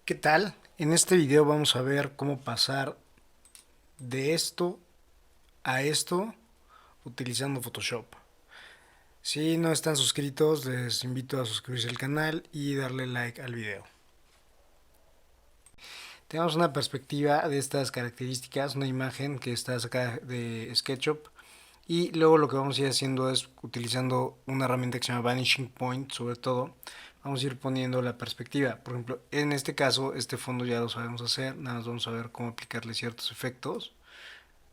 ¿Qué tal? En este video vamos a ver cómo pasar de esto a esto utilizando Photoshop. Si no están suscritos, les invito a suscribirse al canal y darle like al video. Tenemos una perspectiva de estas características, una imagen que está sacada de SketchUp, y luego lo que vamos a ir haciendo es utilizando una herramienta que se llama Vanishing Point, sobre todo vamos a ir poniendo la perspectiva. Por ejemplo, en este caso, este fondo ya lo sabemos hacer, nada más vamos a ver cómo aplicarle ciertos efectos,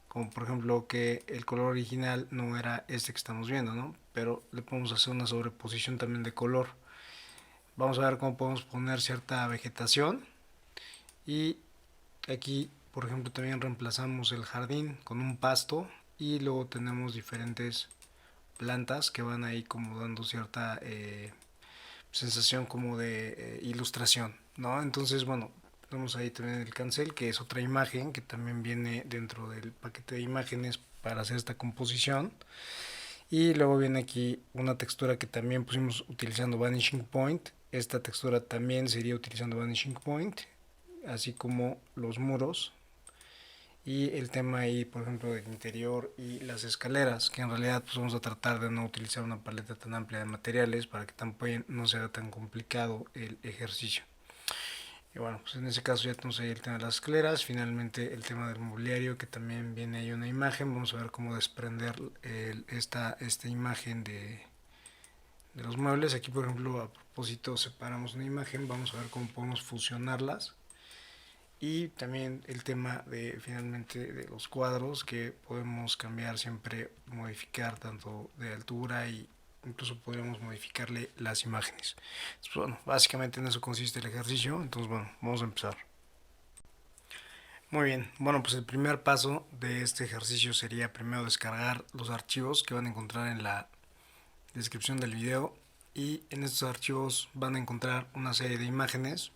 como por ejemplo que el color original no era este que estamos viendo, ¿no? Pero le podemos hacer una sobreposición también de color. Vamos a ver cómo podemos poner cierta vegetación, y aquí por ejemplo también reemplazamos el jardín con un pasto, y luego tenemos diferentes plantas que van ahí como dando cierta sensación como de ilustración, ¿no? Entonces, bueno, tenemos ahí también el cancel, que es otra imagen que también viene dentro del paquete de imágenes para hacer esta composición. Y luego viene aquí una textura que también pusimos utilizando Vanishing Point. Esta textura también sería utilizando Vanishing Point, así como los muros y el tema ahí, por ejemplo, del interior y las escaleras, que en realidad pues vamos a tratar de no utilizar una paleta tan amplia de materiales para que tampoco no sea tan complicado el ejercicio. Y bueno, pues en ese caso ya tenemos ahí el tema de las escaleras, finalmente el tema del mobiliario, que también viene ahí una imagen. Vamos a ver cómo desprender esta imagen de los muebles. Aquí por ejemplo, a propósito, separamos una imagen, vamos a ver cómo podemos fusionarlas. Y también el tema de finalmente de los cuadros, que podemos cambiar siempre, modificar tanto de altura, y incluso podríamos modificarle las imágenes. Entonces, bueno, básicamente en eso consiste el ejercicio. Entonces, bueno, vamos a empezar. Muy bien, bueno, pues el primer paso de este ejercicio sería primero descargar los archivos que van a encontrar en la descripción del video, y en estos archivos van a encontrar una serie de imágenes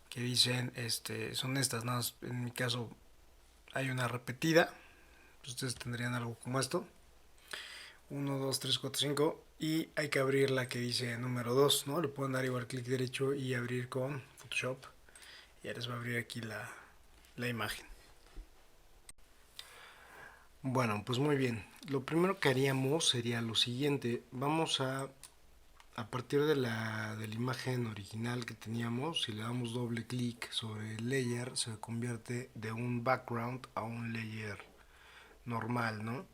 que dicen, son estas, ¿no? En mi caso hay una repetida, ustedes tendrían algo como esto: 1, 2, 3, 4, 5, y hay que abrir la que dice número 2, ¿no? Le pueden dar igual clic derecho y abrir con Photoshop, y ya les va a abrir aquí la imagen. Bueno, pues muy bien, lo primero que haríamos sería lo siguiente: vamos a partir de la imagen original que teníamos, si le damos doble clic sobre el layer, se convierte de un background a un layer normal, ¿no?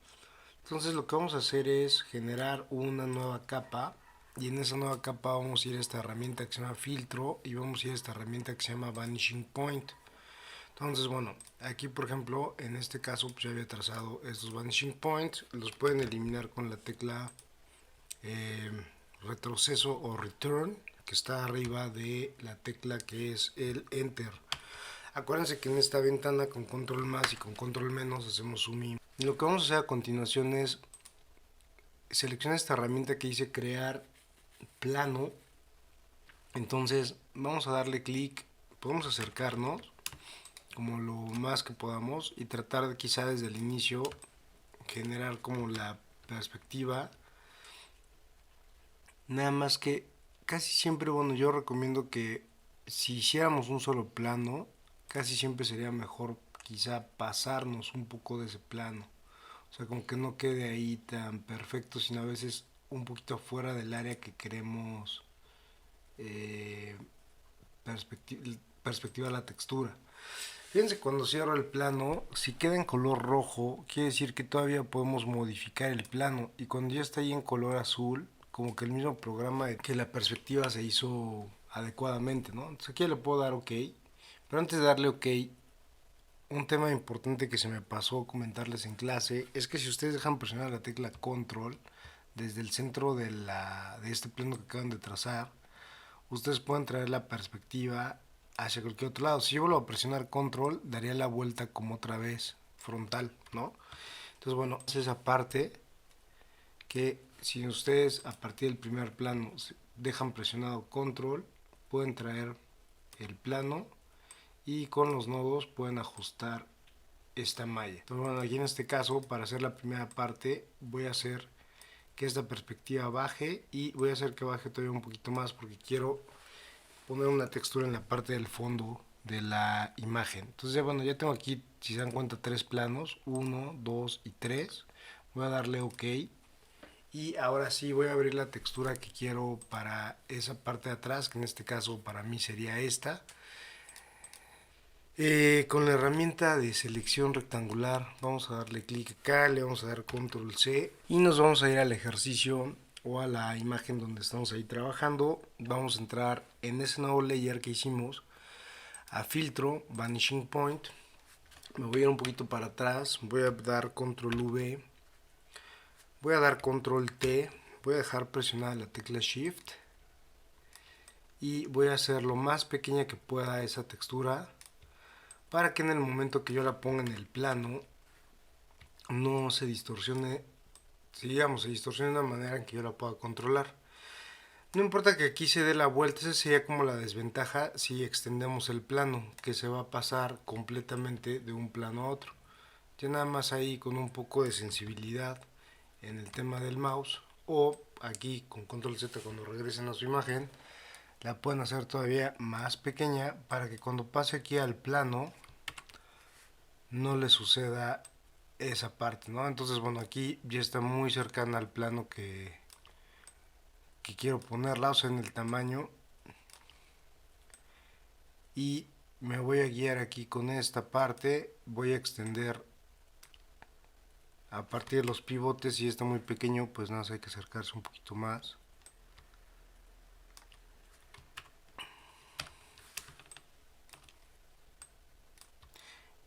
Entonces lo que vamos a hacer es generar una nueva capa, y en esa nueva capa vamos a ir a esta herramienta que se llama filtro, y vamos a ir a esta herramienta que se llama vanishing point. Entonces, bueno, aquí por ejemplo en este caso pues ya había trazado estos vanishing points, los pueden eliminar con la tecla eh, retroceso o return, que está arriba de la tecla que es el enter. Acuérdense que en esta ventana con control más y con control menos hacemos zoom in. Y lo que vamos a hacer a continuación es seleccionar esta herramienta que dice crear plano. Entonces vamos a darle clic, podemos acercarnos como lo más que podamos y tratar de quizá desde el inicio generar como la perspectiva. Nada más que casi siempre, bueno, yo recomiendo que si hiciéramos un solo plano, casi siempre sería mejor quizá pasarnos un poco de ese plano. O sea, como que no quede ahí tan perfecto, sino a veces un poquito fuera del área que queremos eh, perspectiva la textura. Fíjense, cuando cierro el plano, si queda en color rojo, quiere decir que todavía podemos modificar el plano. Y cuando ya está ahí en color azul, como que el mismo programa de que la perspectiva se hizo adecuadamente, ¿no? Entonces aquí le puedo dar OK. Pero antes de darle OK, un tema importante que se me pasó comentarles en clase es que si ustedes dejan presionar la tecla control desde el centro de este plano que acaban de trazar, ustedes pueden traer la perspectiva hacia cualquier otro lado. Si yo vuelvo a presionar control, daría la vuelta como otra vez frontal, ¿no? Entonces, bueno, es esa parte que si ustedes a partir del primer plano dejan presionado control, pueden traer el plano y con los nodos pueden ajustar esta malla. Entonces, bueno, aquí en este caso, para hacer la primera parte, voy a hacer que esta perspectiva baje, y voy a hacer que baje todavía un poquito más porque quiero poner una textura en la parte del fondo de la imagen. Entonces ya, bueno, ya tengo aquí, si se dan cuenta, tres planos, uno, dos y tres. Voy a darle OK y ahora sí voy a abrir la textura que quiero para esa parte de atrás, que en este caso para mí sería esta. Con la herramienta de selección rectangular vamos a darle clic acá, le vamos a dar control C y nos vamos a ir al ejercicio o a la imagen donde estamos ahí trabajando. Vamos a entrar en ese nuevo layer que hicimos, a filtro, vanishing point. Me voy a ir un poquito para atrás, voy a dar control V, voy a dar control T, voy a dejar presionada la tecla shift y voy a hacer lo más pequeña que pueda esa textura para que en el momento que yo la ponga en el plano no se distorsione, digamos, se distorsione de una manera en que yo la pueda controlar. No importa que aquí se dé la vuelta, esa sería como la desventaja si extendemos el plano, que se va a pasar completamente de un plano a otro. Ya nada más ahí con un poco de sensibilidad en el tema del mouse, o aquí con control Z cuando regresen a su imagen, la pueden hacer todavía más pequeña para que cuando pase aquí al plano no le suceda esa parte, ¿no? Entonces, bueno, aquí ya está muy cercana al plano que quiero ponerla, o sea, en el tamaño. Y me voy a guiar aquí con esta parte, voy a extender a partir de los pivotes. Si está muy pequeño, pues nada, hay que acercarse un poquito más.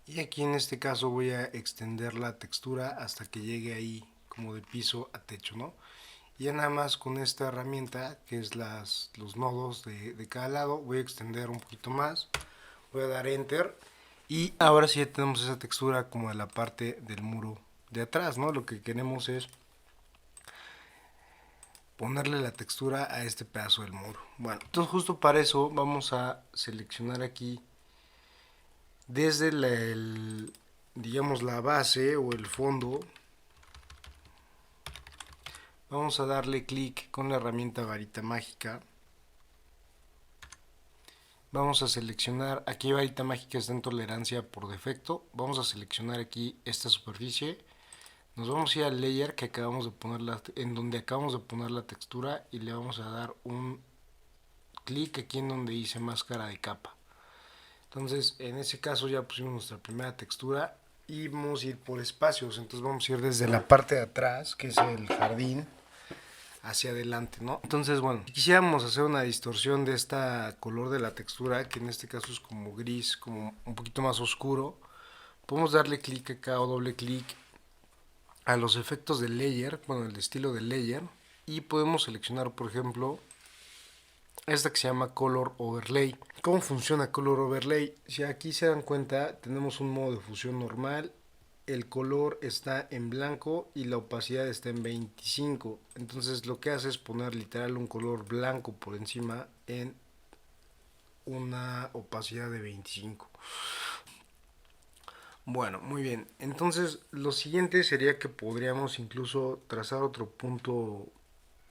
Y aquí en este caso voy a extender la textura hasta que llegue ahí como de piso a techo, ¿no? Y ya nada más con esta herramienta, que es los nodos de cada lado, voy a extender un poquito más, voy a dar enter y ahora sí ya tenemos esa textura como de la parte del muro de atrás, ¿no? Lo que queremos es ponerle la textura a este pedazo del muro. Bueno, entonces justo para eso vamos a seleccionar aquí desde digamos la base o el fondo. Vamos a darle clic con la herramienta varita mágica. Vamos a seleccionar, aquí varita mágica está en tolerancia por defecto. Vamos a seleccionar aquí esta superficie. Nos vamos a ir al layer que acabamos de poner en donde acabamos de poner la textura y le vamos a dar un clic aquí en donde dice máscara de capa. Entonces en ese caso ya pusimos nuestra primera textura y vamos a ir por espacios. Entonces vamos a ir desde la parte de atrás, que es el jardín, hacia adelante, ¿no? Entonces, bueno, si quisiéramos hacer una distorsión de esta color de la textura, que en este caso es como gris, como un poquito más oscuro, podemos darle clic acá o doble clic a los efectos del layer, bueno, el estilo del layer, y podemos seleccionar, por ejemplo, esta que se llama Color Overlay. ¿Cómo funciona Color Overlay? Si aquí se dan cuenta, tenemos un modo de fusión normal, el color está en blanco y la opacidad está en 25. Entonces lo que hace es poner literal un color blanco por encima en una opacidad de 25. Bueno, muy bien. Entonces lo siguiente sería que podríamos incluso trazar otro punto,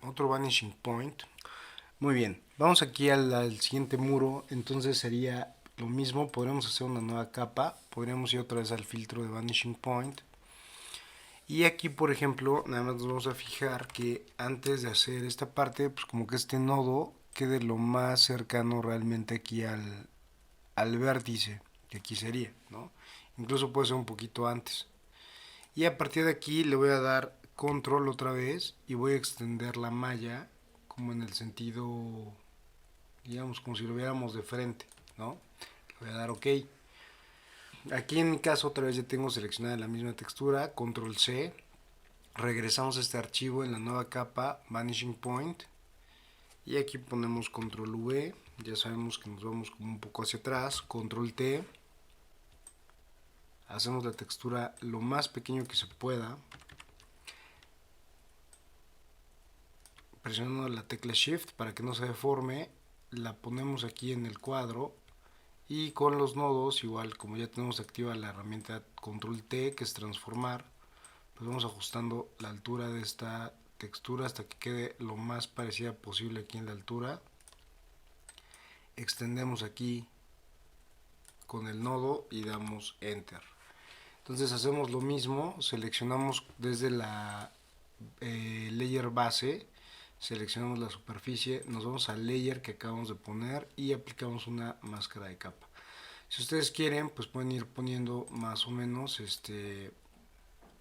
otro vanishing point. Muy bien, vamos aquí al siguiente muro, entonces sería lo mismo, podríamos hacer una nueva capa, podríamos ir otra vez al filtro de Vanishing Point. Y aquí, por ejemplo, nada más nos vamos a fijar que antes de hacer esta parte, pues como que este nodo quede lo más cercano realmente aquí al vértice, que aquí sería, ¿no? Incluso puede ser un poquito antes. Y a partir de aquí le voy a dar control otra vez y voy a extender la malla como en el sentido, digamos, como si lo viéramos de frente, ¿no? Le voy a dar OK. Aquí en mi caso otra vez ya tengo seleccionada la misma textura, control C, regresamos a este archivo en la nueva capa, Vanishing Point, y aquí ponemos control V, ya sabemos que nos vamos como un poco hacia atrás, control T, hacemos la textura lo más pequeño que se pueda, presionando la tecla Shift para que no se deforme, la ponemos aquí en el cuadro y con los nodos, igual como ya tenemos activa la herramienta control T, que es transformar, pues vamos ajustando la altura de esta textura hasta que quede lo más parecida posible aquí en la altura. extendemos aquí con el nodo y damos enter. Entonces hacemos lo mismo, seleccionamos desde la layer base, seleccionamos la superficie, nos vamos al layer que acabamos de poner y aplicamos una máscara de capa. Si ustedes quieren, pues pueden ir poniendo más o menos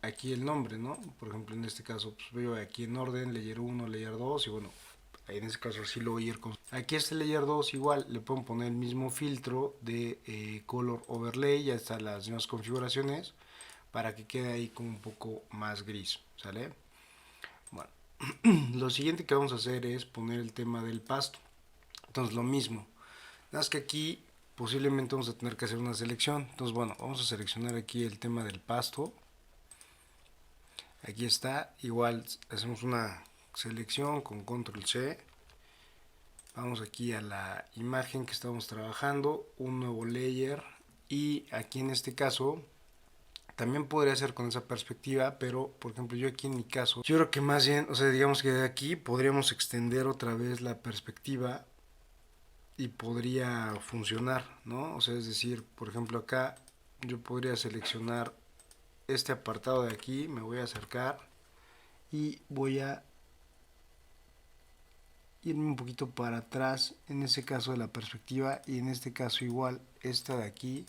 aquí el nombre, ¿no? Por ejemplo, en este caso, pues veo aquí en orden, layer 1, layer 2 y bueno, en este caso así lo voy a ir con... Aquí este layer 2 igual le pueden poner el mismo filtro de color overlay, ya están las mismas configuraciones para que quede ahí como un poco más gris, ¿sale? Bueno, lo siguiente que vamos a hacer es poner el tema del pasto. Entonces lo mismo, nada más que aquí posiblemente vamos a tener que hacer una selección. Entonces bueno, vamos a seleccionar aquí el tema del pasto. Aquí está, igual hacemos una selección con control C. Vamos aquí a la imagen que estamos trabajando, un nuevo layer y aquí en este caso también podría ser con esa perspectiva, pero por ejemplo yo aquí en mi caso, yo creo que más bien, o sea, digamos que de aquí podríamos extender otra vez la perspectiva y podría funcionar, ¿no? O sea, es decir, por ejemplo acá yo podría seleccionar este apartado de aquí, me voy a acercar y voy a irme un poquito para atrás, en este caso de la perspectiva y en este caso igual esta de aquí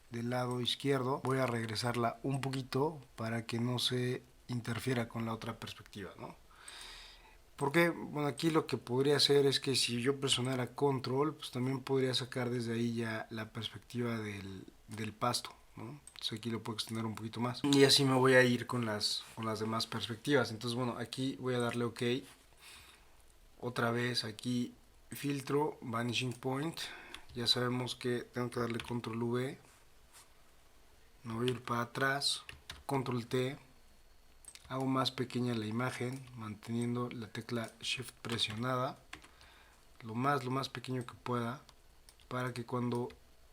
del lado izquierdo voy a regresarla un poquito para que no se interfiera con la otra perspectiva, ¿no? Porque, bueno, aquí lo que podría hacer es que si yo presionara control, pues también podría sacar desde ahí ya la perspectiva del pasto, ¿no? Entonces aquí lo puedo extender un poquito más. Y así me voy a ir con las demás perspectivas. Entonces, bueno, aquí voy a darle OK. Otra vez aquí filtro, vanishing point. Ya sabemos que tengo que darle control V. Me voy a ir para atrás, control T. Hago más pequeña la imagen manteniendo la tecla shift presionada lo más pequeño que pueda para que cuando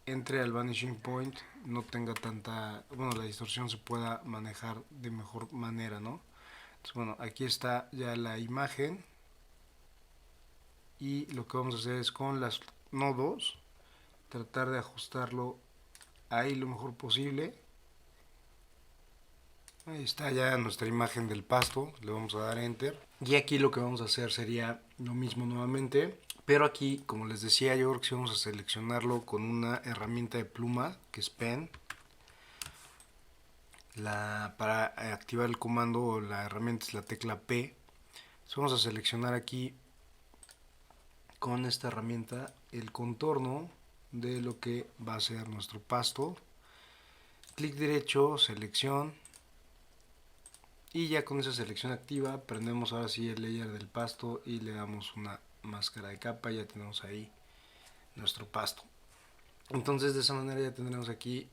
entre al vanishing point no tenga tanta, bueno, la distorsión se pueda manejar de mejor manera, ¿no? Entonces, bueno, aquí está ya la imagen y lo que vamos a hacer es con los nodos tratar de ajustarlo ahí lo mejor posible. Ahí está ya nuestra imagen del pasto, le vamos a dar enter. Y aquí lo que vamos a hacer sería lo mismo nuevamente, pero aquí, como les decía, yo creo que sí vamos a seleccionarlo con una herramienta de pluma, que es Pen. Para activar el comando o la herramienta es la tecla P. Entonces vamos a seleccionar aquí con esta herramienta el contorno de lo que va a ser nuestro pasto. Clic derecho, selección. Y ya con esa selección activa prendemos ahora sí el layer del pasto y le damos una máscara de capa. Ya tenemos ahí nuestro pasto. Entonces de esa manera ya tendremos aquí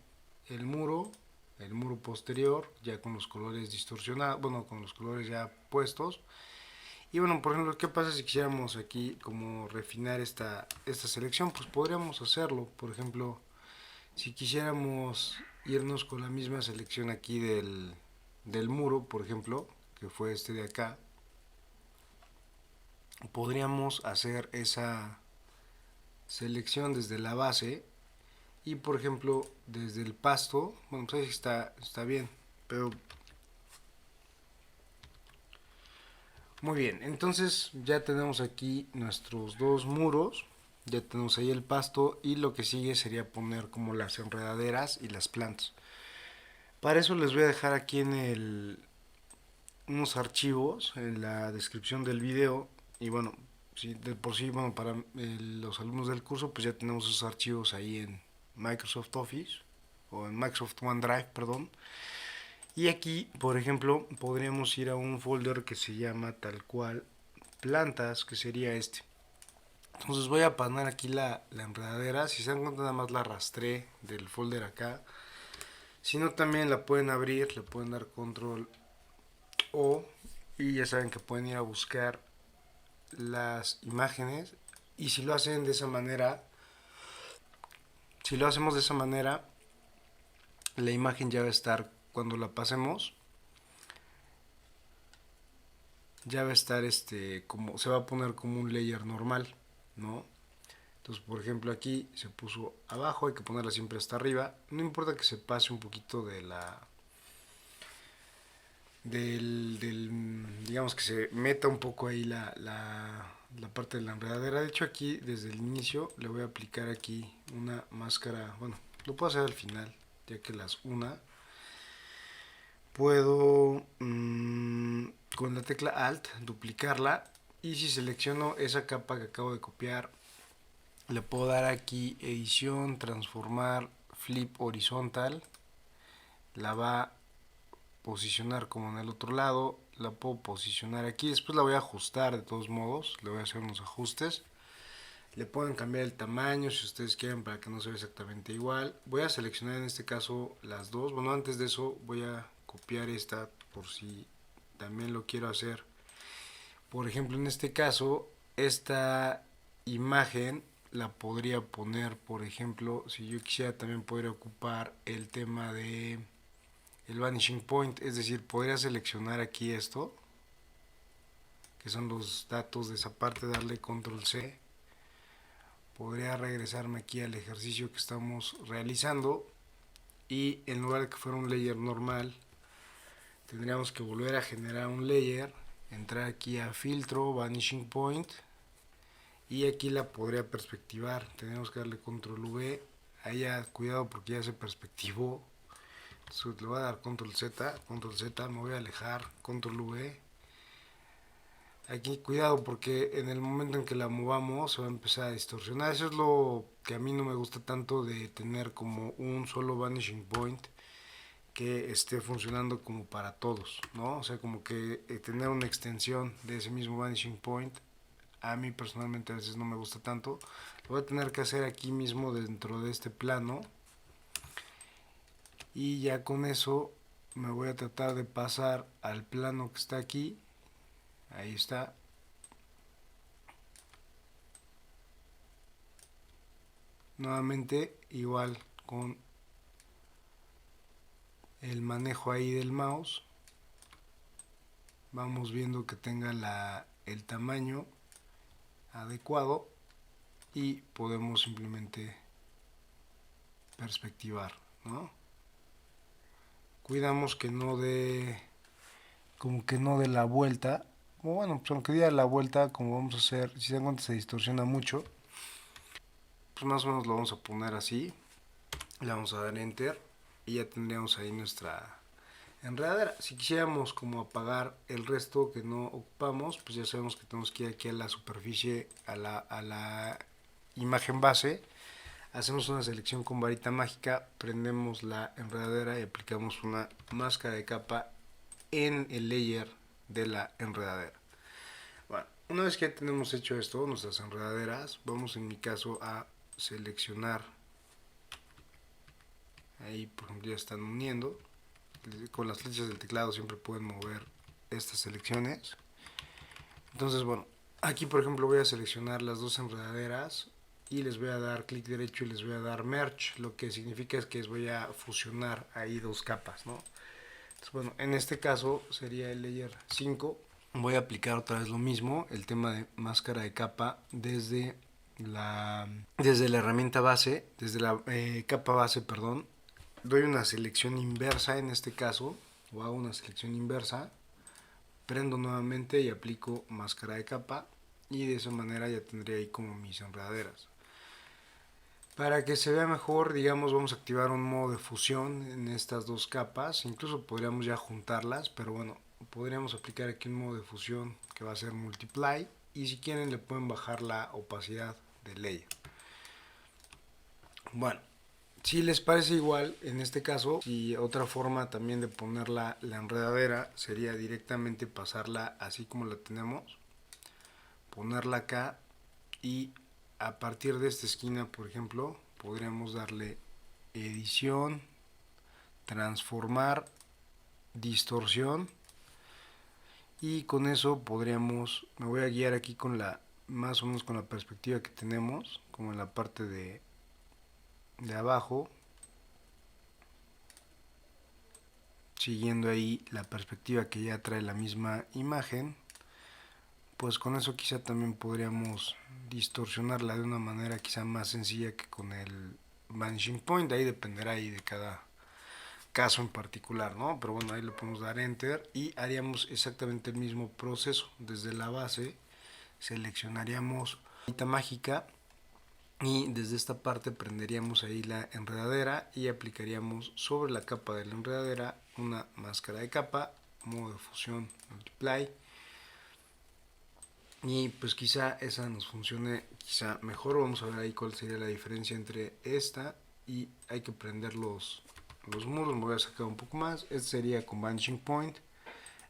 el muro posterior ya con los colores distorsionados, bueno, con los colores ya puestos. Y bueno, por ejemplo, ¿qué pasa si quisiéramos aquí como refinar esta selección? Pues podríamos hacerlo. Por ejemplo, si quisiéramos irnos con la misma selección aquí del muro, por ejemplo, que fue este de acá, podríamos hacer esa selección desde la base y por ejemplo desde el pasto, bueno, pues ahí está bien, pero muy bien, entonces ya tenemos aquí nuestros dos muros, ya tenemos ahí el pasto y lo que sigue sería poner como las enredaderas y las plantas. Para eso les voy a dejar aquí unos archivos en la descripción del video y bueno, si de por sí, bueno, para los alumnos del curso pues ya tenemos esos archivos ahí en Microsoft Office o en Microsoft OneDrive, perdón. Y aquí, por ejemplo, podríamos ir a un folder que se llama tal cual plantas, que sería este. Entonces voy a poner aquí la enredadera. Si se dan cuenta, nada más la arrastré del folder acá. Si no, también la pueden abrir, le pueden dar control O y ya saben que pueden ir a buscar las imágenes. Y si lo hacen de esa manera, si lo hacemos de esa manera, la imagen ya va a estar cuando la pasemos. Ya va a estar como se va a poner como un layer normal, ¿no? Entonces, por ejemplo, aquí se puso abajo, hay que ponerla siempre hasta arriba. No importa que se pase un poquito de la digamos que se meta un poco ahí la parte de la enredadera. De hecho, aquí desde el inicio le voy a aplicar aquí una máscara. Bueno, lo puedo hacer al final, ya que las una puedo con la tecla Alt duplicarla, y si selecciono esa capa que acabo de copiar, le puedo dar aquí edición, transformar, flip horizontal, la va a posicionar como en el otro lado, la puedo posicionar aquí, después la voy a ajustar de todos modos, le voy a hacer unos ajustes, le pueden cambiar el tamaño si ustedes quieren para que no se vea exactamente igual. Voy a seleccionar en este caso las dos. Bueno, antes de eso voy a copiar esta por si también lo quiero hacer. Por ejemplo, en este caso, esta imagen la podría poner, por ejemplo, si yo quisiera también podría ocupar el tema de el vanishing point, es decir, podría seleccionar aquí esto, que son los datos de esa parte, darle control C, podría regresarme aquí al ejercicio que estamos realizando, y en lugar de que fuera un layer normal, tendríamos que volver a generar un layer, entrar aquí a filtro, vanishing point, y aquí la podría perspectivar. Tenemos que darle control V, ahí ya cuidado porque ya se perspectivó. Entonces le voy a dar control Z, me voy a alejar, control V. Aquí cuidado porque en el momento en que la movamos se va a empezar a distorsionar. Eso es lo que a mí no me gusta tanto, de tener como un solo vanishing point que esté funcionando como para todos, ¿no? O sea, como que tener una extensión de ese mismo vanishing point a mí personalmente a veces no me gusta tanto. Lo voy a tener que hacer aquí mismo dentro de este plano, y ya con eso me voy a tratar de pasar al plano que está aquí. Ahí está. Nuevamente igual con el manejo ahí del mouse vamos viendo que tenga el tamaño adecuado, y podemos simplemente perspectivar, ¿no? Cuidamos que no dé, como que no dé la vuelta. O bueno, pues aunque diera la vuelta, como vamos a hacer, si se dan cuenta se distorsiona mucho, pues más o menos lo vamos a poner así. Le vamos a dar enter y ya tendríamos ahí nuestra enredadera. Si quisiéramos como apagar el resto que no ocupamos, pues ya sabemos que tenemos que ir aquí a la superficie, a la imagen base. Hacemos una selección con varita mágica, prendemos la enredadera y aplicamos una máscara de capa en el layer de la enredadera. Bueno, una vez que tenemos hecho esto, nuestras enredaderas, vamos en mi caso a seleccionar. Ahí por ejemplo ya están uniendo. Con las flechas del teclado siempre pueden mover estas selecciones. Entonces bueno, aquí por ejemplo voy a seleccionar las dos enredaderas y les voy a dar clic derecho y les voy a dar merge, lo que significa es que les voy a fusionar ahí dos capas, ¿no? Entonces, bueno, en este caso sería el layer 5. Voy a aplicar otra vez lo mismo, el tema de máscara de capa desde la herramienta base, desde la capa base, perdón. Doy una selección inversa en este caso, o hago una selección inversa, prendo nuevamente y aplico máscara de capa, y de esa manera ya tendría ahí como mis enredaderas. Para que se vea mejor, digamos, vamos a activar un modo de fusión en estas dos capas. Incluso podríamos ya juntarlas, pero bueno, podríamos aplicar aquí un modo de fusión que va a ser multiply, y si quieren le pueden bajar la opacidad del layer. Bueno, si les parece igual, en este caso, si otra forma también de poner la enredadera sería directamente pasarla así como la tenemos, ponerla acá, y a partir de esta esquina, por ejemplo, podríamos darle edición, transformar, distorsión, y con eso podríamos, me voy a guiar aquí con más o menos con la perspectiva que tenemos, como en la parte de abajo, siguiendo ahí la perspectiva que ya trae la misma imagen. pues con eso quizá también podríamos distorsionarla de una manera quizá más sencilla que con el Vanishing Point. Ahí dependerá ahí de cada caso en particular, ¿no? Pero bueno, ahí le podemos dar Enter y haríamos exactamente el mismo proceso. Desde la base seleccionaríamos la varita mágica y desde esta parte prenderíamos ahí la enredadera y aplicaríamos sobre la capa de la enredadera una máscara de capa, modo de fusión multiply, y pues quizá esa nos funcione quizá mejor. Vamos a ver ahí cuál sería la diferencia entre esta y hay que prender los muros. Me voy a sacar un poco más. Este sería con Vanishing Point,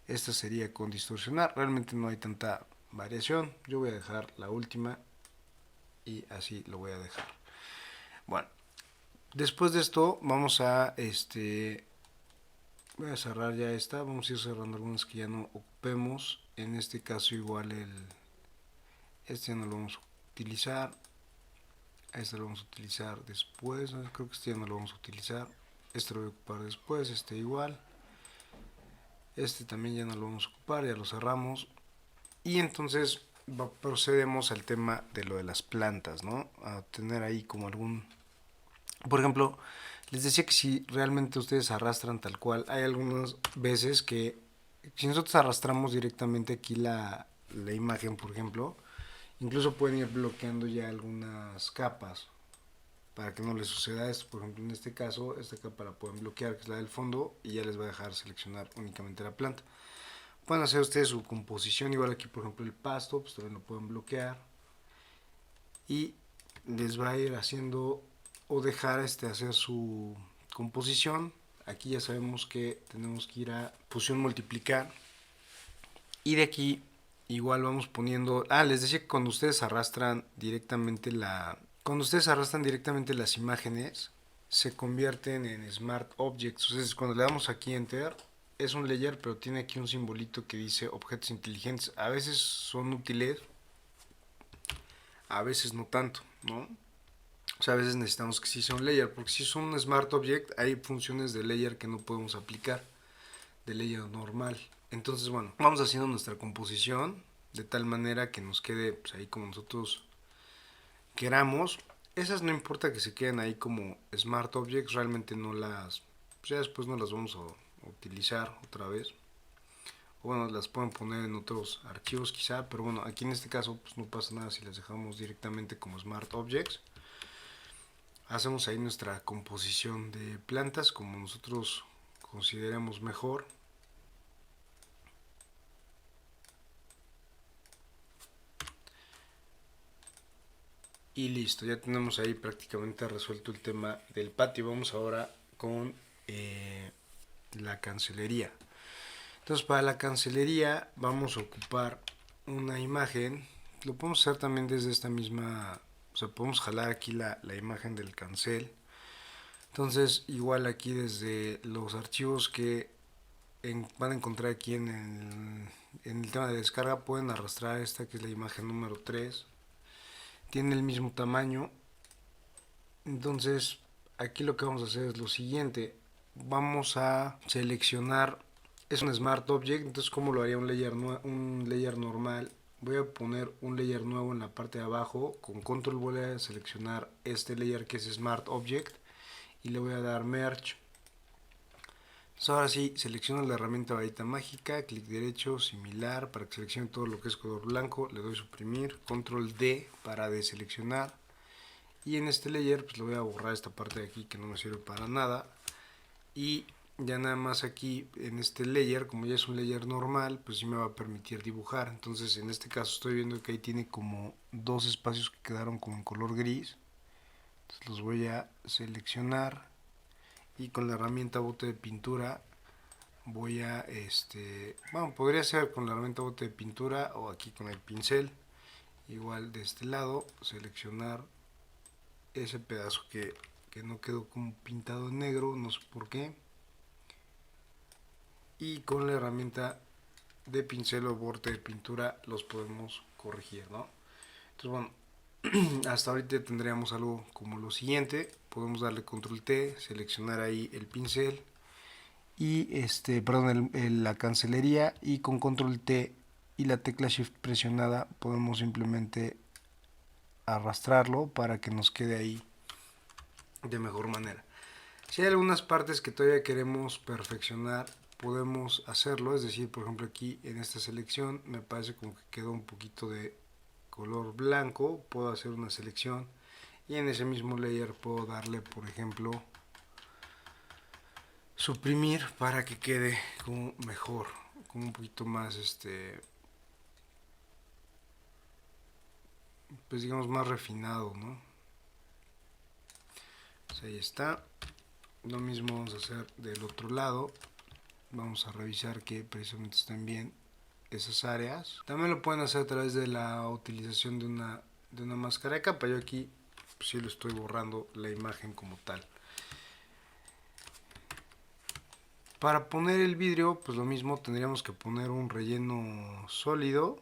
esta sería con distorsionar. Realmente no hay tanta variación. Yo voy a dejar la última y así lo voy a dejar. Bueno, después de esto vamos a voy a cerrar ya esta. Vamos a ir cerrando algunas que ya no ocupemos. En este caso igual este ya no lo vamos a utilizar. Este lo vamos a utilizar después. Creo que este ya no lo vamos a utilizar. Este lo voy a ocupar después. Este igual. Este también ya no lo vamos a ocupar. Ya lo cerramos. Y entonces procedemos al tema de lo de las plantas, ¿no? A tener ahí como algún... Por ejemplo, les decía que si realmente ustedes arrastran tal cual, hay algunas veces que si nosotros arrastramos directamente aquí la imagen, por ejemplo, incluso pueden ir bloqueando ya algunas capas para que no les suceda esto. Por ejemplo, en este caso, esta capa la pueden bloquear, que es la del fondo, y ya les va a dejar seleccionar únicamente la planta. Pueden hacer ustedes su composición, igual aquí por ejemplo el pasto, pues también lo pueden bloquear y les va a ir haciendo o dejar hacer su composición. Aquí ya sabemos que tenemos que ir a fusión multiplicar y de aquí igual vamos poniendo... les decía que cuando ustedes arrastran directamente las imágenes se convierten en Smart Objects. Entonces cuando le damos aquí Enter es un layer, pero tiene aquí un simbolito que dice objetos inteligentes. A veces son útiles, a veces no tanto, ¿no? O sea, a veces necesitamos que sí sea un layer, porque si es un Smart Object hay funciones de layer que no podemos aplicar, de layer normal. Entonces, bueno, vamos haciendo nuestra composición de tal manera que nos quede pues, ahí como nosotros queramos. Esas no importa que se queden ahí como Smart Objects, realmente no las... Pues ya después no las vamos a utilizar otra vez. O bueno, las pueden poner en otros archivos quizá, pero bueno, aquí en este caso pues no pasa nada si las dejamos directamente como Smart Objects. Hacemos ahí nuestra composición de plantas como nosotros consideremos mejor. Y listo, ya tenemos ahí prácticamente resuelto el tema del patio. Vamos ahora con la cancelería. Entonces para la cancelería vamos a ocupar una imagen. Lo podemos hacer también desde esta misma... O sea, podemos jalar aquí la imagen del cancel. Entonces igual aquí desde los archivos que van a encontrar aquí en el tema de descarga pueden arrastrar esta que es la imagen número 3. Tiene el mismo tamaño. Entonces aquí lo que vamos a hacer es lo siguiente. Vamos a seleccionar, es un Smart Object, entonces como lo haría un layer normal. Voy a poner un layer nuevo en la parte de abajo. Con control voy a seleccionar este layer que es Smart Object y le voy a dar Merge. Entonces ahora sí, selecciono la herramienta varita mágica, clic derecho, similar, para que seleccione todo lo que es color blanco, le doy suprimir, control D para deseleccionar. Y en este layer pues le voy a borrar esta parte de aquí que no me sirve para nada. Y ya nada más aquí en este layer, como ya es un layer normal, pues sí me va a permitir dibujar. Entonces en este caso estoy viendo que ahí tiene como dos espacios que quedaron como en color gris. Entonces los voy a seleccionar y con la herramienta bote de pintura voy a bueno, podría ser con la herramienta bote de pintura o aquí con el pincel. Igual de este lado seleccionar ese pedazo que no quedó como pintado en negro, no sé por qué, y con la herramienta de pincel o borde de pintura los podemos corregir, ¿no? Entonces bueno, hasta ahorita tendríamos algo como lo siguiente. Podemos darle control T, seleccionar ahí el pincel y perdón, la cancelería, y con control T y la tecla Shift presionada podemos simplemente arrastrarlo para que nos quede ahí de mejor manera. Si hay algunas partes que todavía queremos perfeccionar, podemos hacerlo, es decir, por ejemplo aquí en esta selección me parece como que quedó un poquito de color blanco, puedo hacer una selección y en ese mismo layer puedo darle, por ejemplo, suprimir para que quede como mejor, como un poquito más pues digamos más refinado, ¿no? Pues ahí está. Lo mismo vamos a hacer del otro lado. Vamos a revisar que precisamente estén bien esas áreas. También lo pueden hacer a través de la utilización de una máscara de capa. Yo aquí pues, sí lo estoy borrando la imagen como tal. Para poner el vidrio, pues lo mismo, tendríamos que poner un relleno sólido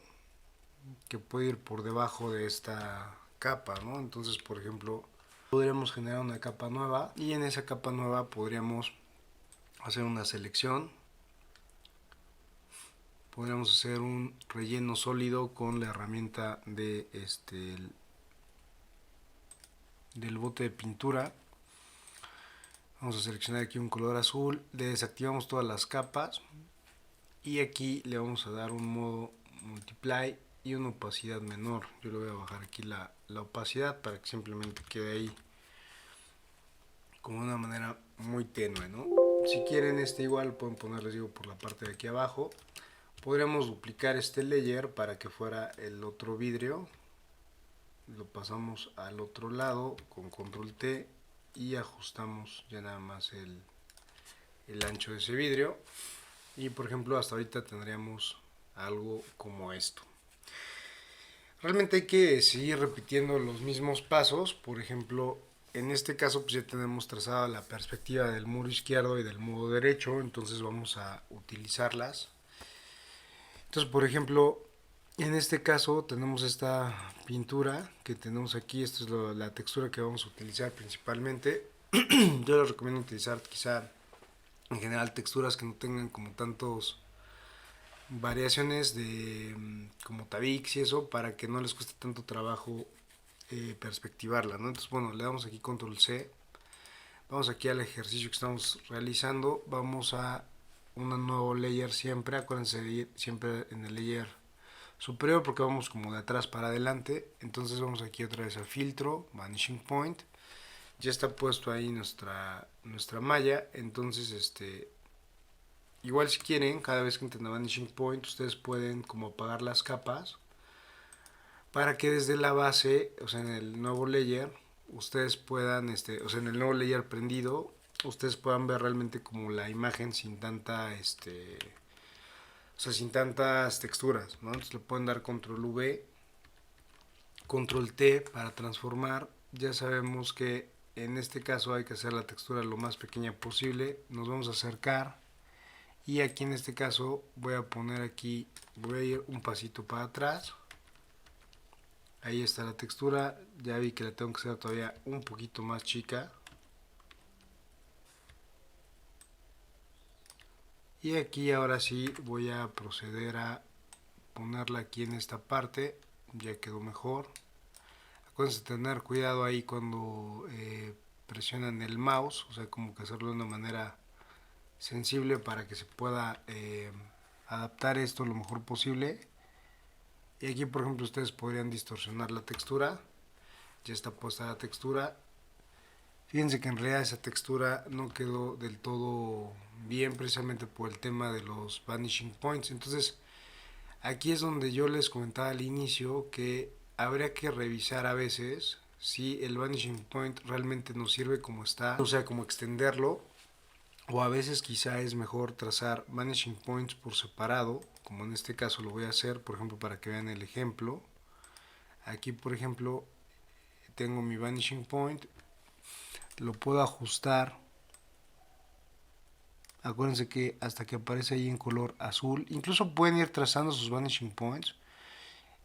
que puede ir por debajo de esta capa, ¿no? Entonces, por ejemplo, podríamos generar una capa nueva y en esa capa nueva podríamos hacer una selección. Podríamos hacer un relleno sólido con la herramienta de del bote de pintura. Vamos a seleccionar aquí un color azul, desactivamos todas las capas y aquí le vamos a dar un modo multiply y una opacidad menor. Yo le voy a bajar aquí la opacidad para que simplemente quede ahí como de una manera muy tenue, ¿no? Si quieren igual pueden ponerles digo por la parte de aquí abajo. Podríamos duplicar este layer para que fuera el otro vidrio. Lo pasamos al otro lado con control T y ajustamos ya nada más el ancho de ese vidrio. Y por ejemplo hasta ahorita tendríamos algo como esto. Realmente hay que seguir repitiendo los mismos pasos. Por ejemplo, en este caso pues ya tenemos trazada la perspectiva del muro izquierdo y del muro derecho, entonces vamos a utilizarlas. Entonces, por ejemplo, en este caso tenemos esta pintura que tenemos aquí. Esta es la textura que vamos a utilizar principalmente. Yo les recomiendo utilizar quizá en general texturas que no tengan como tantos variaciones de como Tabix y eso para que no les cueste tanto trabajo perspectivarla, ¿no? Entonces, bueno, le damos aquí control C. Vamos aquí al ejercicio que estamos realizando. Vamos a un nuevo layer siempre. Acuérdense de ir siempre en el layer superior porque vamos como de atrás para adelante. Entonces vamos aquí otra vez a filtro, vanishing point. Ya está puesto ahí nuestra malla. Entonces igual si quieren, cada vez que entren a vanishing point, ustedes pueden como apagar las capas para que desde la base, o sea en el nuevo layer, ustedes puedan, o sea en el nuevo layer prendido, ustedes puedan ver realmente como la imagen sin tanta, o sea sin tantas texturas, ¿no? Entonces le pueden dar control V, control T para transformar. Ya sabemos que en este caso hay que hacer la textura lo más pequeña posible. Nos vamos a acercar y aquí en este caso voy a poner aquí, voy a ir un pasito para atrás. Ahí está la textura, ya vi que la tengo que hacer todavía un poquito más chica. Y aquí ahora sí voy a proceder a ponerla aquí en esta parte, ya quedó mejor. Acuérdense de tener cuidado ahí cuando presionan el mouse, o sea como que hacerlo de una manera sensible para que se pueda adaptar esto lo mejor posible. Y aquí por ejemplo ustedes podrían distorsionar la textura, ya está puesta la textura. Fíjense que en realidad esa textura no quedó del todo bien precisamente por el tema de los vanishing points. Entonces aquí es donde yo les comentaba al inicio que habría que revisar a veces si el vanishing point realmente nos sirve como está, o sea, como extenderlo, o a veces quizá es mejor trazar vanishing points por separado, como en este caso lo voy a hacer, por ejemplo, para que vean el ejemplo. Aquí, por ejemplo, tengo mi vanishing point, lo puedo ajustar. Acuérdense que hasta que aparece ahí en color azul, incluso pueden ir trazando sus vanishing points.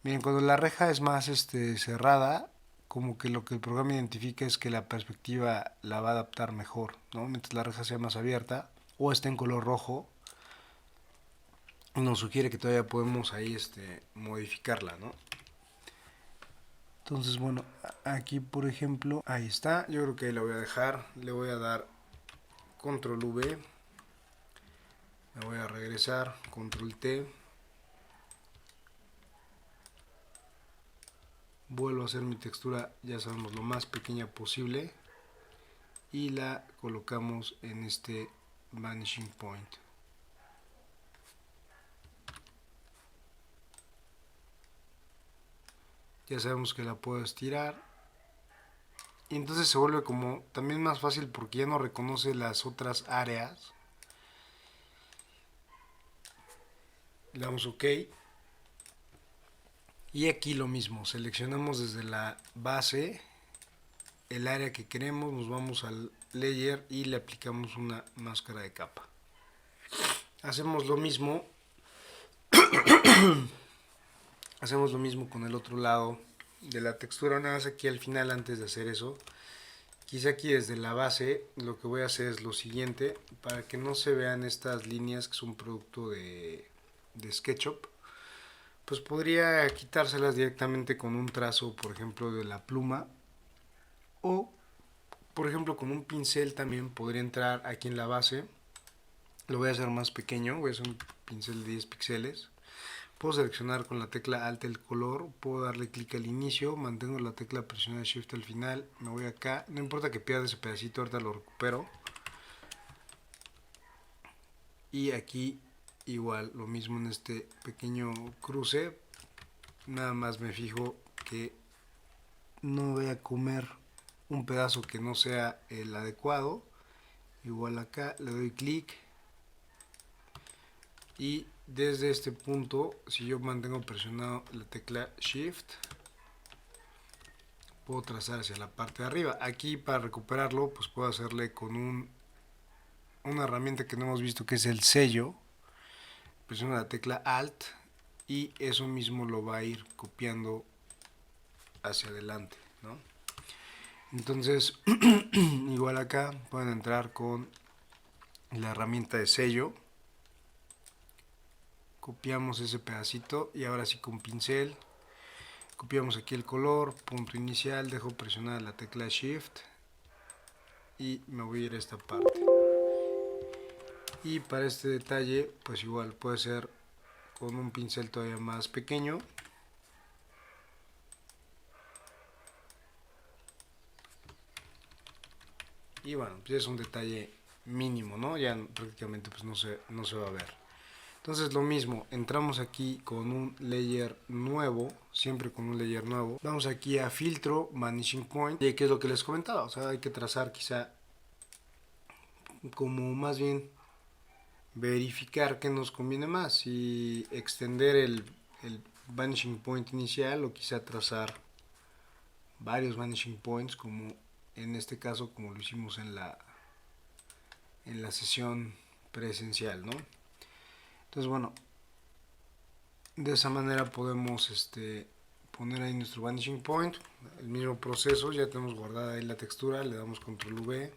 Miren, cuando la reja es más cerrada, como que lo que el programa identifica es que la perspectiva la va a adaptar mejor, ¿no? Mientras la reja sea más abierta o esté en color rojo, nos sugiere que todavía podemos ahí modificarla, ¿no? Entonces, bueno, aquí por ejemplo, ahí está. Yo creo que ahí la voy a dejar. Le voy a dar control V. Me voy a regresar, control T. Vuelvo a hacer mi textura, ya sabemos, lo más pequeña posible. Y la colocamos en este vanishing point. Ya sabemos que la puedo estirar. Y entonces se vuelve como también más fácil porque ya no reconoce las otras áreas. Le damos OK. Y aquí lo mismo, seleccionamos desde la base el área que queremos, nos vamos al layer y le aplicamos una máscara de capa. Hacemos lo mismo. Hacemos lo mismo con el otro lado de la textura, nada más aquí al final antes de hacer eso. Quizá aquí desde la base lo que voy a hacer es lo siguiente, para que no se vean estas líneas que son producto de SketchUp, pues podría quitárselas directamente con un trazo, por ejemplo, de la pluma, o por ejemplo con un pincel también podría entrar aquí en la base. Lo voy a hacer más pequeño, voy a hacer un pincel de 10 píxeles. Puedo seleccionar con la tecla Alt el color, puedo darle clic al inicio, mantengo la tecla presionada Shift al final, me voy acá, no importa que pierda ese pedacito, ahorita lo recupero. Y aquí igual, lo mismo en este pequeño cruce, nada más me fijo que no voy a comer un pedazo que no sea el adecuado. Igual acá le doy clic y desde este punto, si yo mantengo presionado la tecla Shift, puedo trazar hacia la parte de arriba. Aquí para recuperarlo pues puedo hacerle con una herramienta que no hemos visto, que es el sello. Presiono la tecla Alt y eso mismo lo va a ir copiando hacia adelante, ¿no? Entonces igual acá pueden entrar con la herramienta de sello, copiamos ese pedacito y ahora sí con pincel copiamos aquí el color, punto inicial, dejo presionada la tecla Shift y me voy a ir a esta parte. Y para este detalle pues igual puede ser con un pincel todavía más pequeño. Y bueno, pues es un detalle mínimo, ¿no? Ya prácticamente pues no se va a ver. Entonces lo mismo, entramos aquí con un layer nuevo, siempre con un layer nuevo. Vamos aquí a filtro, vanishing point, y que es lo que les comentaba, o sea, hay que trazar quizá como más bien verificar qué nos conviene más, si extender el vanishing point inicial o quizá trazar varios vanishing points, como en este caso como lo hicimos en la sesión presencial, ¿no? Entonces bueno, de esa manera podemos poner ahí nuestro vanishing point, el mismo proceso, ya tenemos guardada ahí la textura, le damos control V,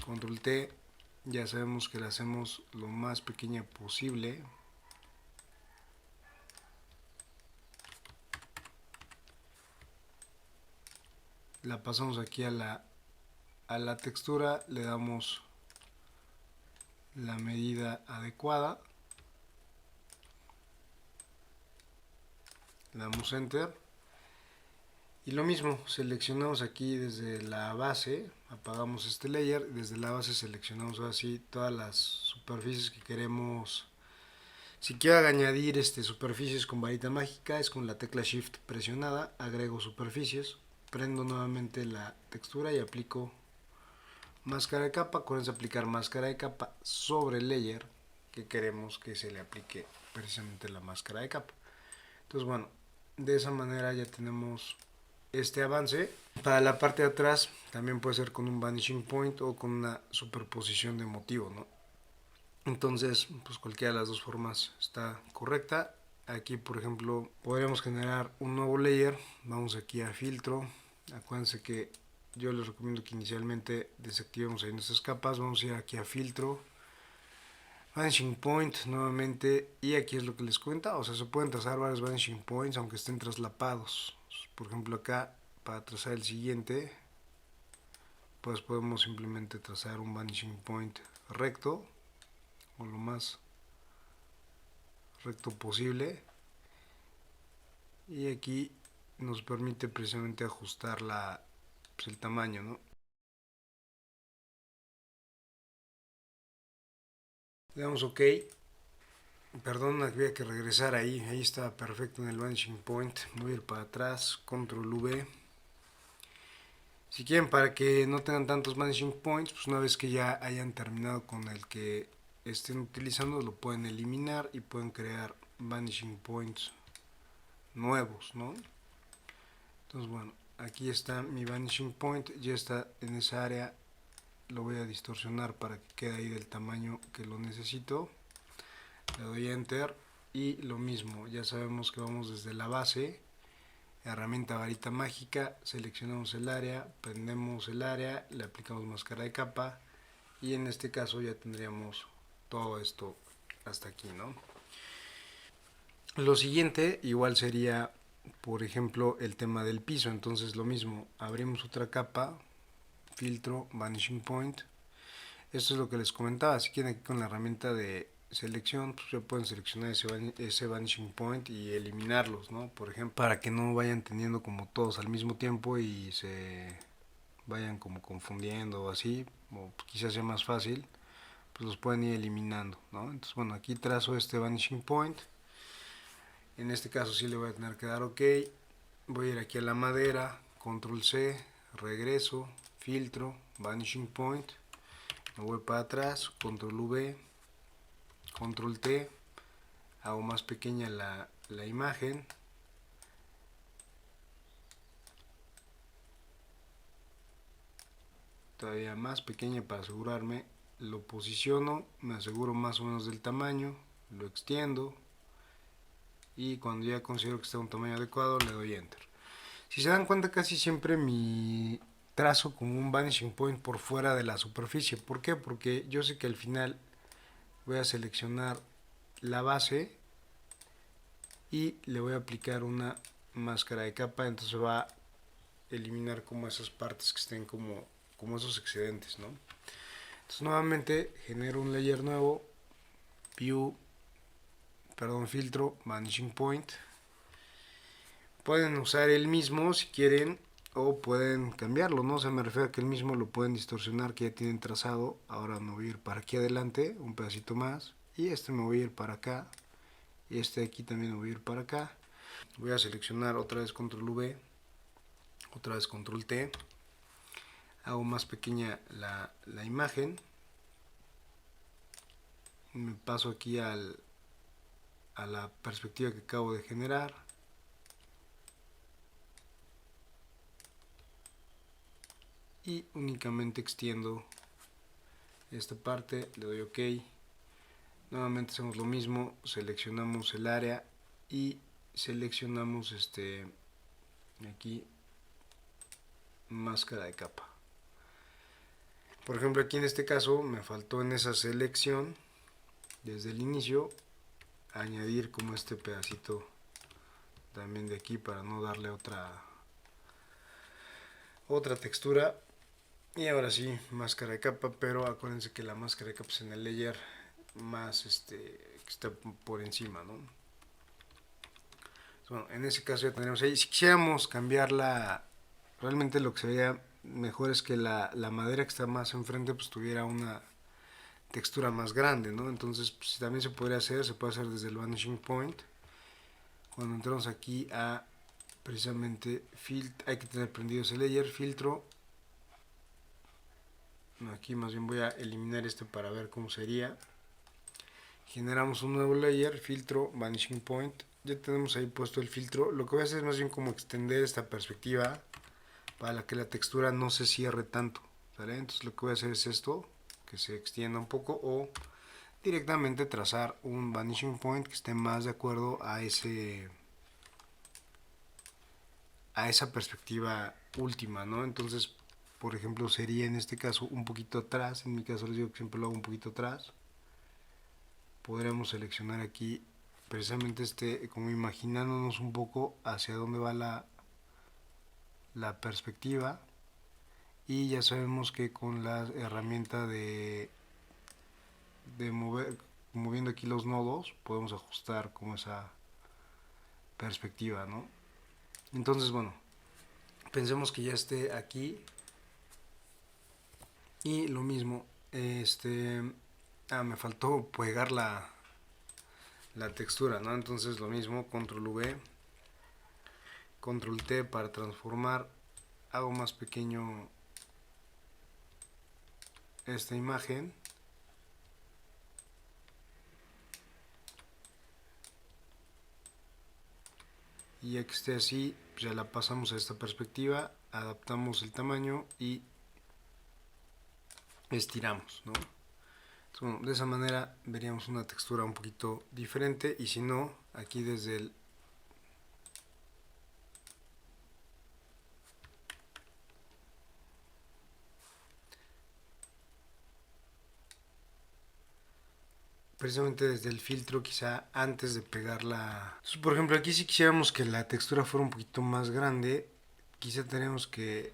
control T, ya sabemos que la hacemos lo más pequeña posible. La pasamos aquí a la textura, le damos la medida adecuada, le damos enter y lo mismo, seleccionamos aquí desde la base, apagamos este layer, desde la base seleccionamos así todas las superficies que queremos. Si quiero añadir superficies con varita mágica, es con la tecla Shift presionada, agrego superficies, prendo nuevamente la textura y aplico máscara de capa. Con eso aplicar máscara de capa sobre el layer que queremos que se le aplique precisamente la máscara de capa. Entonces bueno, de esa manera ya tenemos este avance. Para la parte de atrás también puede ser con un vanishing point o con una superposición de motivo, ¿no? Entonces pues cualquiera de las dos formas está correcta. Aquí por ejemplo podríamos generar un nuevo layer. Vamos aquí a filtro, acuérdense que yo les recomiendo que inicialmente desactivemos ahí nuestras capas. Vamos a ir aquí a filtro, Vanishing Point nuevamente, y aquí es lo que les cuenta, o sea, se pueden trazar varios Vanishing Points aunque estén traslapados. Por ejemplo acá, para trazar el siguiente, pues podemos simplemente trazar un Vanishing Point recto, o lo más recto posible, y aquí nos permite precisamente ajustar pues el tamaño, ¿no? Le damos OK. Perdón, había que regresar ahí estaba perfecto en el Vanishing Point. Voy a ir para atrás, Control V. Si quieren, para que no tengan tantos Vanishing Points, pues una vez que ya hayan terminado con el que estén utilizando, lo pueden eliminar y pueden crear Vanishing Points nuevos, ¿no? Entonces, bueno, aquí está mi Vanishing Point, ya está en esa área. Lo voy a distorsionar para que quede ahí del tamaño que lo necesito. Le doy Enter y lo mismo, ya sabemos que vamos desde la base, herramienta varita mágica, seleccionamos el área, prendemos el área, le aplicamos máscara de capa y en este caso ya tendríamos todo esto hasta aquí, ¿no? Lo siguiente igual sería, por ejemplo, el tema del piso. Entonces lo mismo, abrimos otra capa, filtro, vanishing point. Esto es lo que les comentaba. Si quieren, aquí con la herramienta de selección, pues ya pueden seleccionar ese vanishing point y eliminarlos, ¿no? Por ejemplo, para que no vayan teniendo como todos al mismo tiempo y se vayan como confundiendo o así, o quizás sea más fácil, pues los pueden ir eliminando, ¿no? Entonces, bueno, aquí trazo este vanishing point. En este caso sí le voy a tener que dar OK. Voy a ir aquí a la madera, control C, regreso, filtro, vanishing point, me voy para atrás, control V, control T, hago más pequeña la imagen, todavía más pequeña para asegurarme, lo posiciono, me aseguro más o menos del tamaño, lo extiendo y cuando ya considero que está a un tamaño adecuado le doy Enter. Si se dan cuenta, casi siempre mi trazo como un vanishing point por fuera de la superficie. ¿Por qué? Porque yo sé que al final voy a seleccionar la base y le voy a aplicar una máscara de capa, entonces va a eliminar como esas partes que estén como esos excedentes, ¿no? Entonces nuevamente genero un layer nuevo, view, perdón, filtro, vanishing point. Pueden usar el mismo si quieren o pueden cambiarlo, ¿no? O sea, me refiero a que el mismo lo pueden distorsionar, que ya tienen trazado. Ahora me voy a ir para aquí adelante, un pedacito más, y este me voy a ir para acá, y este de aquí también me voy a ir para acá. Voy a seleccionar otra vez control V, otra vez control T, hago más pequeña la imagen, me paso aquí a la perspectiva que acabo de generar, y únicamente extiendo esta parte, le doy OK. Nuevamente hacemos lo mismo, seleccionamos el área y seleccionamos aquí máscara de capa. Por ejemplo, aquí en este caso me faltó en esa selección desde el inicio añadir como este pedacito también de aquí para no darle otra textura. Y ahora sí, máscara de capa, pero acuérdense que la máscara de capa es en el layer más que está por encima, ¿no? Bueno, en ese caso ya tendríamos ahí. Si quisiéramos cambiarla, realmente lo que sería mejor es que la madera que está más enfrente pues tuviera una textura más grande, ¿no? Entonces pues, también se podría hacer, se puede hacer desde el vanishing point. Cuando entramos aquí a precisamente hay que tener prendido ese layer, filtro. Aquí más bien voy a eliminar este para ver cómo sería. Generamos un nuevo layer, filtro, vanishing point. Ya tenemos ahí puesto el filtro. Lo que voy a hacer es más bien como extender esta perspectiva para que la textura no se cierre tanto, ¿vale? Entonces lo que voy a hacer es esto, que se extienda un poco, o directamente trazar un vanishing point que esté más de acuerdo a esa perspectiva última, ¿no? Entonces, por ejemplo, sería en este caso un poquito atrás. En mi caso les digo que siempre lo hago un poquito atrás. podremos seleccionar aquí precisamente como imaginándonos un poco hacia dónde va la perspectiva, y ya sabemos que con la herramienta de moviendo aquí los nodos podemos ajustar como esa perspectiva, ¿no? Entonces, bueno, pensemos que ya esté aquí, y lo mismo, me faltó pegar la textura, ¿no? Entonces lo mismo, control V, control T para transformar, hago más pequeño esta imagen, y ya que esté así, pues ya la pasamos a esta perspectiva, adaptamos el tamaño y estiramos, ¿no? Entonces, bueno, de esa manera veríamos una textura un poquito diferente, y si no, aquí desde el precisamente desde el filtro, quizá antes de pegarla. Por ejemplo, aquí si quisiéramos que la textura fuera un poquito más grande, quizá tenemos que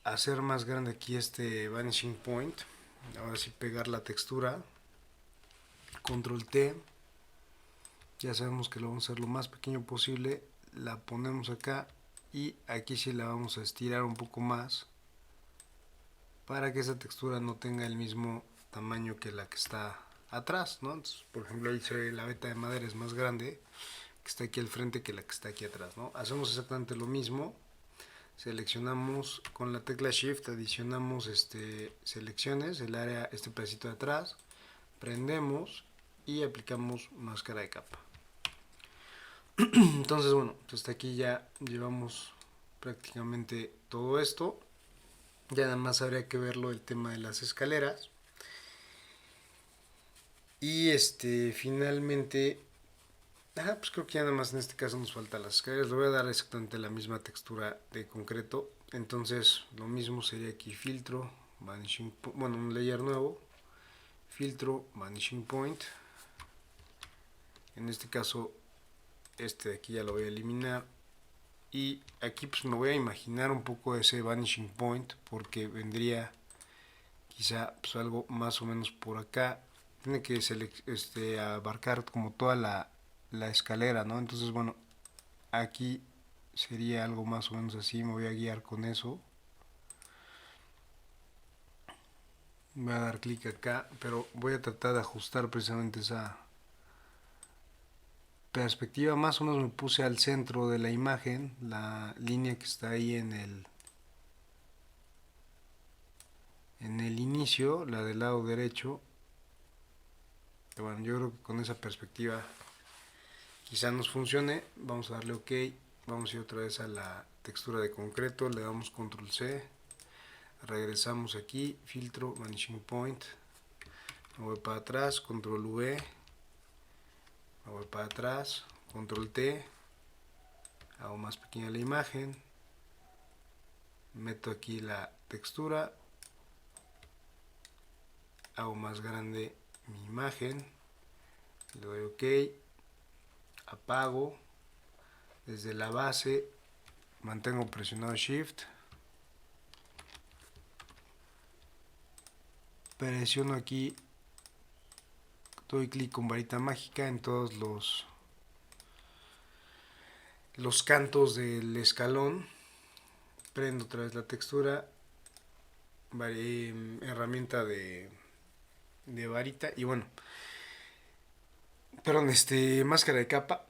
hacer más grande aquí este vanishing point. Ahora sí, pegar la textura, control T, ya sabemos que lo vamos a hacer lo más pequeño posible, la ponemos acá, y aquí sí la vamos a estirar un poco más para que esa textura no tenga el mismo tamaño que la que está atrás, ¿no? Entonces, por ejemplo, ahí se ve la veta de madera es más grande que está aquí al frente que la que está aquí atrás, ¿no? Hacemos exactamente lo mismo, seleccionamos con la tecla Shift, adicionamos selecciones, el área, este pedacito de atrás, prendemos y aplicamos máscara de capa. Entonces, bueno, hasta aquí ya llevamos prácticamente todo esto. Ya nada más habría que verlo el tema de las escaleras. Y finalmente, pues creo que ya nada más en este caso nos falta las escaleras. Le voy a dar exactamente la misma textura de concreto. Entonces lo mismo sería aquí, filtro, vanishing, bueno, un layer nuevo, filtro, vanishing point. En este caso, este de aquí ya lo voy a eliminar. Y aquí pues me voy a imaginar un poco ese vanishing point, porque vendría quizá pues algo más o menos por acá. Tiene que abarcar como toda la escalera, ¿no? Entonces, bueno, aquí sería algo más o menos así, me voy a guiar con eso. Voy a dar clic acá, pero voy a tratar de ajustar precisamente esa perspectiva. Más o menos me puse al centro de la imagen, la línea que está ahí en el inicio, la del lado derecho. Y bueno, yo creo que con esa perspectiva quizá nos funcione. Vamos a darle OK. Vamos a ir otra vez a la textura de concreto, le damos control C, regresamos aquí, filtro, vanishing point, me voy para atrás, control V, me voy para atrás, control T, hago más pequeña la imagen, meto aquí la textura, hago más grande mi imagen, le doy OK, apago, desde la base mantengo presionado Shift, presiono aquí, doy clic con varita mágica en todos los cantos del escalón, prendo otra vez la textura, herramienta de varita, y bueno, perdón, máscara de capa.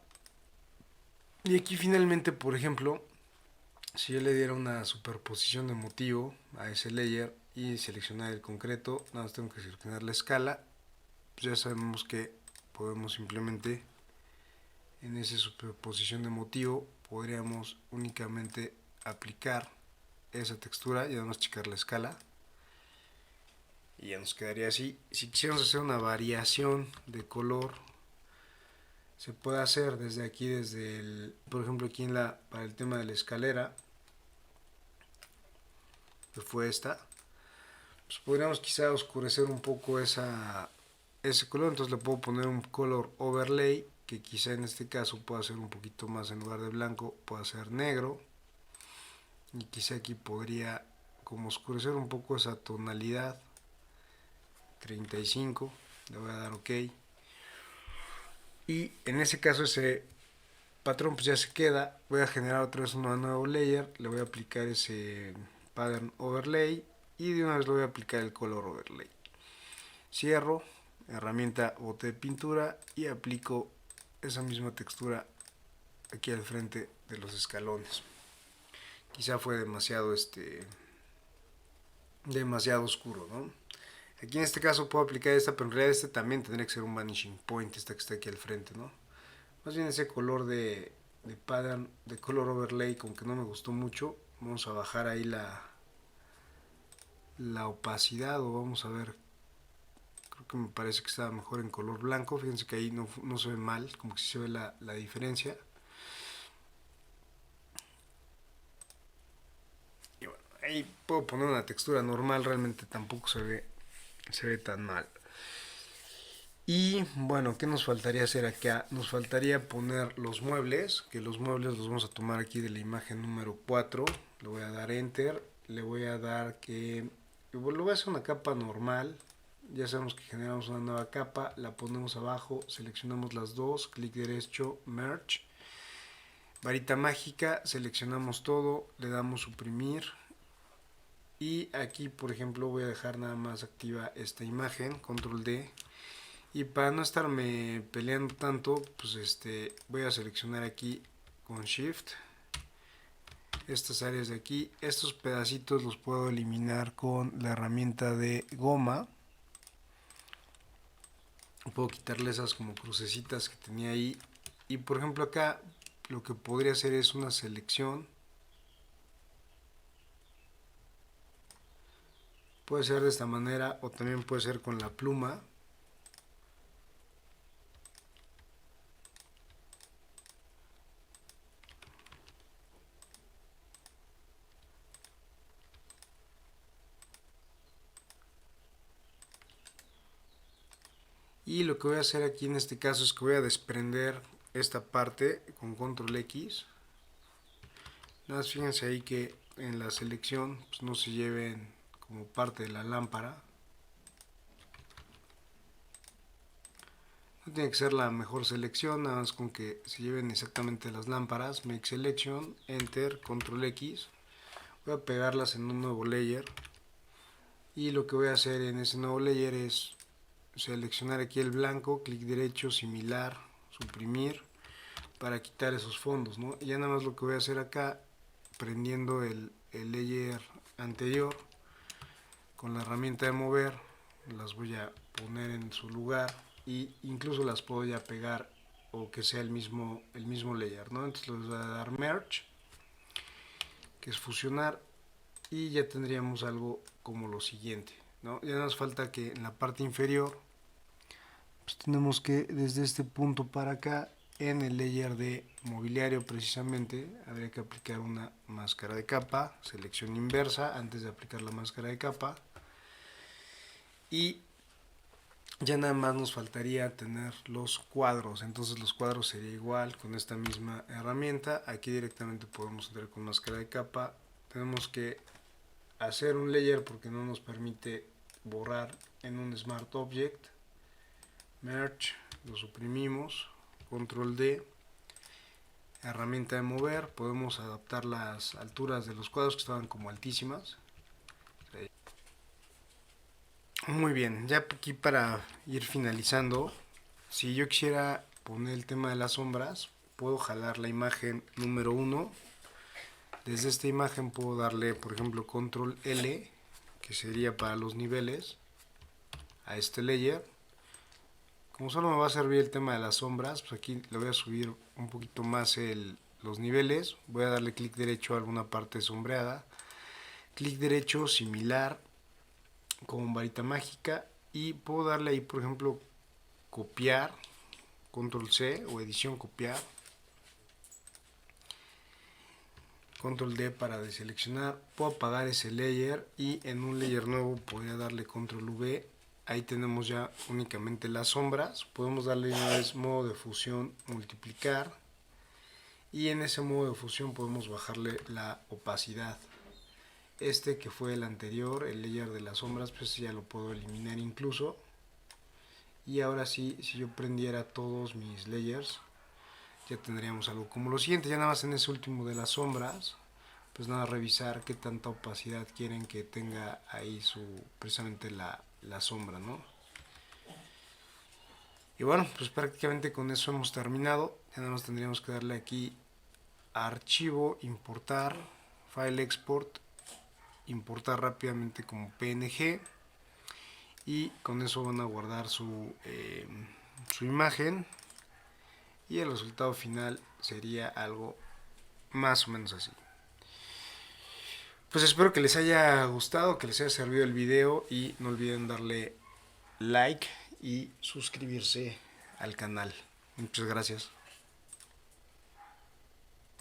Y aquí finalmente, por ejemplo, si yo le diera una superposición de motivo a ese layer y seleccionar el concreto, nada más tengo que seleccionar la escala, pues ya sabemos que podemos simplemente en esa superposición de motivo podríamos únicamente aplicar esa textura y vamos a checar la escala y ya nos quedaría así. Si quisiéramos hacer una variación de color, se puede hacer desde aquí, por ejemplo aquí para el tema de la escalera, que fue esta, pues podríamos quizá oscurecer un poco ese color, entonces le puedo poner un color overlay, que quizá en este caso pueda ser un poquito más, en lugar de blanco pueda ser negro, y quizá aquí podría como oscurecer un poco esa tonalidad. 35, le voy a dar OK, y en ese caso ese patrón pues ya se queda. Voy a generar otra vez un nuevo layer, le voy a aplicar ese pattern overlay y de una vez le voy a aplicar el color overlay. Cierro, herramienta bote de pintura, y aplico esa misma textura aquí al frente de los escalones. Quizá fue demasiado oscuro, ¿no? Aquí en este caso puedo aplicar esta, pero en realidad este también tendría que ser un vanishing point, esta que está aquí al frente, ¿no? Más bien ese color de pattern, de color overlay, como que no me gustó mucho. Vamos a bajar ahí la opacidad, o vamos a ver. Creo que me parece que estaba mejor en color blanco. Fíjense que ahí no se ve mal, como que sí se ve la diferencia. Y bueno, ahí puedo poner una textura normal, realmente tampoco se ve tan mal. Y bueno, ¿qué nos faltaría hacer acá? Nos faltaría poner los muebles, que los muebles los vamos a tomar aquí de la imagen número 4. Le voy a dar Enter, le voy a dar que... Lo voy a hacer una capa normal. Ya sabemos que generamos una nueva capa, la ponemos abajo, seleccionamos las dos, clic derecho, Merge. Varita mágica, seleccionamos todo, le damos suprimir. Y aquí, por ejemplo, voy a dejar nada más activa esta imagen, Control D. Y para no estarme peleando tanto, pues voy a seleccionar aquí con Shift estas áreas de aquí. Estos pedacitos los puedo eliminar con la herramienta de goma. Puedo quitarle esas como crucecitas que tenía ahí. Y por ejemplo acá lo que podría hacer es una selección. Puede ser de esta manera o también puede ser con la pluma. Y lo que voy a hacer aquí en este caso es que voy a desprender esta parte con Control X. Nada más fíjense ahí que en la selección pues no se lleven como parte de la lámpara. No tiene que ser la mejor selección, nada más con que se lleven exactamente las lámparas. Make Selection, Enter, Control X. Voy a pegarlas en un nuevo layer. Y lo que voy a hacer en ese nuevo layer es seleccionar aquí el blanco, clic derecho, similar, suprimir, para quitar esos fondos, ¿no? Y ya nada más lo que voy a hacer acá, prendiendo el layer anterior, con la herramienta de mover, las voy a poner en su lugar, y incluso las puedo ya pegar o que sea el mismo layer, ¿no? Entonces les voy a dar Merge, que es fusionar, y ya tendríamos algo como lo siguiente, ¿no? Ya nos falta que en la parte inferior pues tenemos que desde este punto para acá, en el layer de mobiliario precisamente, habría que aplicar una máscara de capa, selección inversa antes de aplicar la máscara de capa, y ya nada más nos faltaría tener los cuadros. Entonces los cuadros sería igual con esta misma herramienta. Aquí directamente podemos entrar con máscara de capa. Tenemos que hacer un layer porque no nos permite borrar en un Smart Object. Merge, lo suprimimos, Control D, herramienta de mover. Podemos adaptar las alturas de los cuadros que estaban como altísimas. Muy bien, ya aquí para ir finalizando, si yo quisiera poner el tema de las sombras, puedo jalar la imagen número 1. Desde esta imagen puedo darle, por ejemplo, Control L, que sería para los niveles, a este layer. Como solo me va a servir el tema de las sombras, pues aquí le voy a subir un poquito más los niveles. Voy a darle clic derecho a alguna parte sombreada. Clic derecho, similar, con varita mágica. Y puedo darle ahí, por ejemplo, copiar, Control C o edición copiar, Control D para deseleccionar. Puedo apagar ese layer y en un layer nuevo podría darle Control V ahí tenemos ya únicamente las sombras. Podemos darle una vez modo de fusión, multiplicar, y en ese modo de fusión podemos bajarle la opacidad. Este que fue el anterior, el layer de las sombras, pues ya lo puedo eliminar incluso. Y ahora sí, si yo prendiera todos mis layers, ya tendríamos algo como lo siguiente. Ya nada más en ese último de las sombras, pues nada, revisar qué tanta opacidad quieren que tenga ahí precisamente la sombra, ¿no? Y bueno, pues prácticamente con eso hemos terminado. Ya nada más tendríamos que darle aquí a archivo, importar, file export, importar rápidamente como PNG, y con eso van a guardar su imagen, y el resultado final sería algo más o menos así. Pues espero que les haya gustado, que les haya servido el video, y no olviden darle like y suscribirse al canal. Muchas gracias.